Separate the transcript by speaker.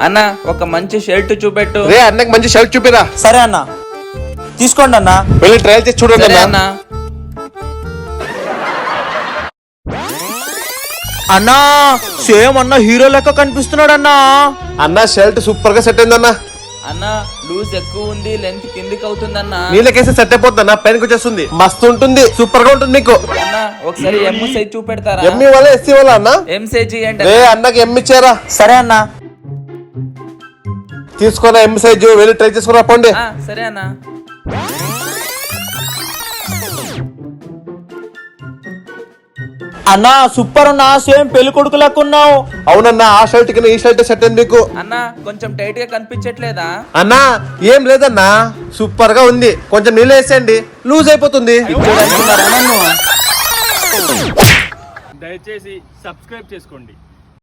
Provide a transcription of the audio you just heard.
Speaker 1: అన్న ఒక మంచి షర్ట్ చూపెట్టు.
Speaker 2: రే అన్నకి మంచి షర్ట్ చూపిరా.
Speaker 3: సరే అన్న, తీసుకోండి అన్న.
Speaker 2: వెళ్ళి ట్రయల్ చేసి చూడండి
Speaker 1: సరే
Speaker 2: అన్న.
Speaker 1: అన్న.
Speaker 3: అన్నా సేమ్ అన్న హీరో లెక్క కనిపిస్తున్నాడు అన్నా.
Speaker 2: అన్న షర్ట్ సూపర్ గా సెట్ అయిందన్న.
Speaker 1: అన్న లూజ్ ఎక్కువ ఉంది, లెంత్ కిందికి అవుతుందన్న.
Speaker 2: నీళ్ళకేస్తే సెట్ అయిపోతుంది అన్న, పైనకి వచ్చేస్తుంది. మస్తు ఉంటుంది, సూపర్ గా ఉంటుంది మీకు.
Speaker 1: అన్న ఒకసారి ఎమ్ సైజ్ చూపెడతారా?
Speaker 2: ఎంఈ వాళ్ళ ఎస్సీ వాళ్ళ అన్న?
Speaker 1: ఎమ్ సైజ్ ఇయ్యండి.
Speaker 2: రే అన్నకి ఎమ్ ఇచ్చారా?
Speaker 3: సరే అన్న.
Speaker 2: తీసుకున్నా ఎమ్ సైజు, వెళ్ళి ట్రై చేసుకుని రాపండి.
Speaker 1: సరే అన్న.
Speaker 3: అన్నా సూపర్ అన్నా, సేమ్ పెళ్లి కొడుకు లెక్క ఉన్నావు.
Speaker 2: అవునన్నా, ఆ షర్ట్ కింద ఈ షర్ట్ సెట్ అయింది మీకు.
Speaker 1: అన్న కొంచెం టైట్ గా కనిపించట్లేదా?
Speaker 2: అన్నా ఏం లేదన్నా, సూపర్ గా ఉంది. కొంచెం నీళ్ళు వేసేయండి, లూజ్ అయిపోతుంది.
Speaker 3: చూడండి
Speaker 4: దయచేసి సబ్స్క్రైబ్ చేసుకోండి.